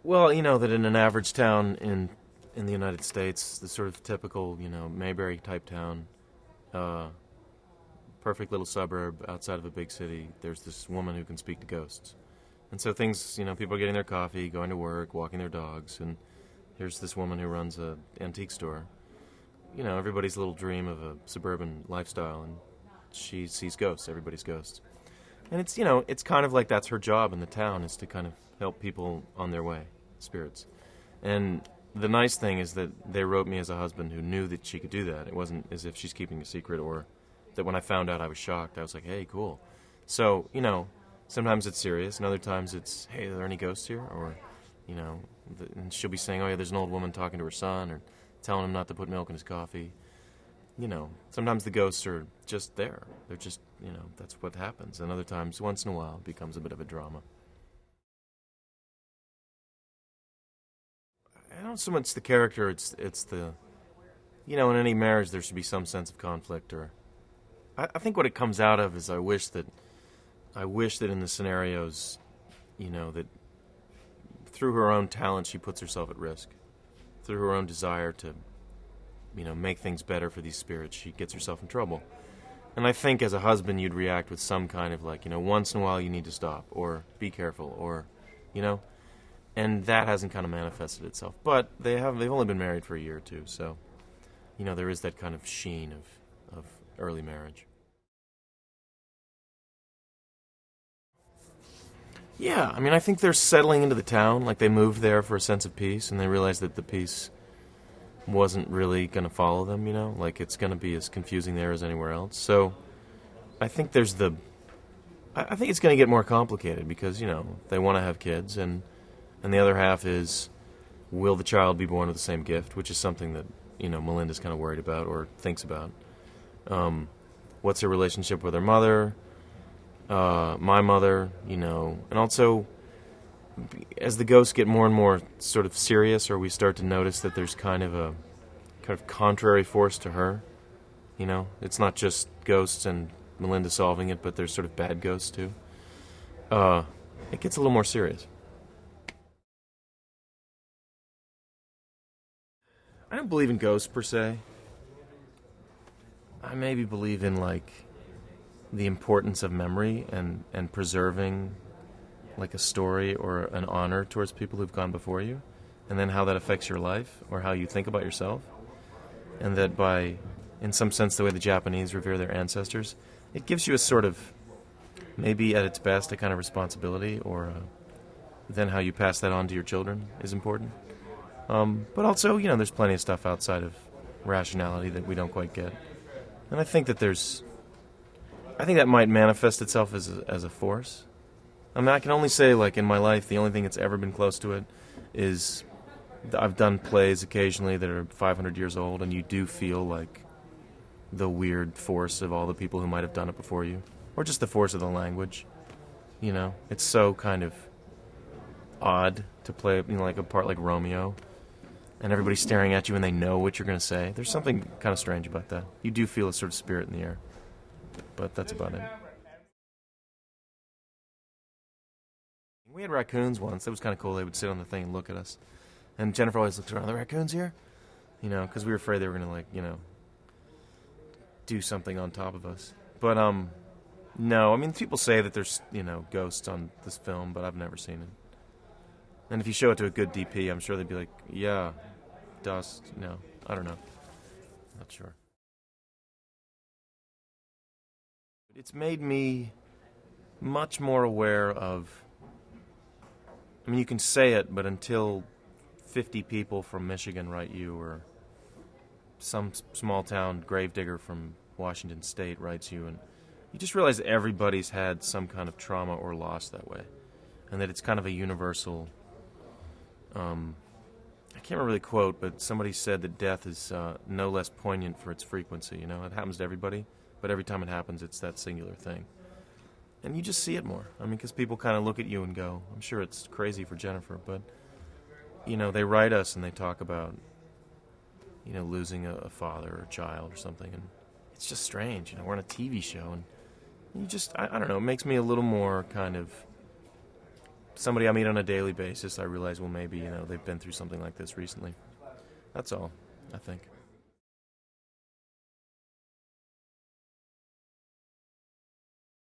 Well, that in an average town in the United States, the sort of typical, Mayberry type town, uh, perfect little suburb outside of a big city, there's this woman who can speak to ghosts. And so things, people are getting their coffee, going to work, walking their dogs, and here's this woman who runs a antique store. Everybody's little dream of a suburban lifestyle, and she sees ghosts, everybody's ghosts. And it's kind of like that's her job in the town, is to kind of help people on their way, spirits. And the nice thing is that they wrote me as a husband who knew that she could do that. It wasn't as if she's keeping a secret, or that when I found out I was shocked. I was like, hey, cool. So, sometimes it's serious, and other times it's, hey, are there any ghosts here? Or, and she'll be saying, oh, yeah, there's an old woman talking to her son, or telling him not to put milk in his coffee. Sometimes the ghosts are just there. They're just, that's what happens. And other times, once in a while, it becomes a bit of a drama. I don't so much the character, it's the, in any marriage there should be some sense of conflict, or I think what it comes out of is I wish that in the scenarios, that through her own talent she puts herself at risk. Through her own desire to, make things better for these spirits, she gets herself in trouble. And I think as a husband you'd react with some kind of like, once in a while you need to stop, or be careful, or, and that hasn't kind of manifested itself. But they've only been married for a year or two, so, there is that kind of sheen of early marriage. Yeah, I mean, I think they're settling into the town. Like, they moved there for a sense of peace, and they realized that the peace wasn't really going to follow them, Like, it's going to be as confusing there as anywhere else. So, I think there's the... I think it's going to get more complicated because, they want to have kids, and the other half is, will the child be born with the same gift, which is something that, Melinda's kind of worried about or thinks about. What's her relationship with her mother? My mother, and also as the ghosts get more and more sort of serious, or we start to notice that there's kind of a contrary force to her. It's not just ghosts and Melinda solving it, but there's sort of bad ghosts too. It gets a little more serious. I don't believe in ghosts per se. I maybe believe in like the importance of memory and preserving like a story or an honor towards people who've gone before you, and then how that affects your life or how you think about yourself. And that by, in some sense, the way the Japanese revere their ancestors, it gives you a sort of, maybe at its best, a kind of responsibility, or then how you pass that on to your children is important. But also, there's plenty of stuff outside of rationality that we don't quite get. And I think that might manifest itself as a force. I mean, I can only say, like, in my life, the only thing that's ever been close to it is I've done plays occasionally that are 500 years old, and you do feel like the weird force of all the people who might have done it before you, or just the force of the language. It's so kind of odd to play, like a part like Romeo, and everybody's staring at you and they know what you're going to say. There's something kind of strange about that. You do feel a sort of spirit in the air, but that's about it. We had raccoons once. That was kind of cool. They would sit on the thing and look at us. And Jennifer always looked around, are the raccoons here? Because we were afraid they were going to, like, do something on top of us. But, no. I mean, people say that there's, ghosts on this film, but I've never seen it. And if you show it to a good DP, I'm sure they'd be like, yeah, dust. No, I don't know. Not sure. It's made me much more aware of... I mean, you can say it, but until 50 people from Michigan write you, or some small town gravedigger from Washington State writes you, and you just realize that everybody's had some kind of trauma or loss that way, and that it's kind of a universal... I can't remember the quote, but somebody said that death is no less poignant for its frequency. It happens to everybody, but every time it happens, it's that singular thing. And you just see it more. I mean, because people kind of look at you and go, I'm sure it's crazy for Jennifer, but, they write us and they talk about, losing a father or a child or something, and it's just strange. We're on a TV show, and you just, I don't know, it makes me a little more kind of somebody I meet on a daily basis, I realize, well, maybe they've been through something like this recently. That's all, I think.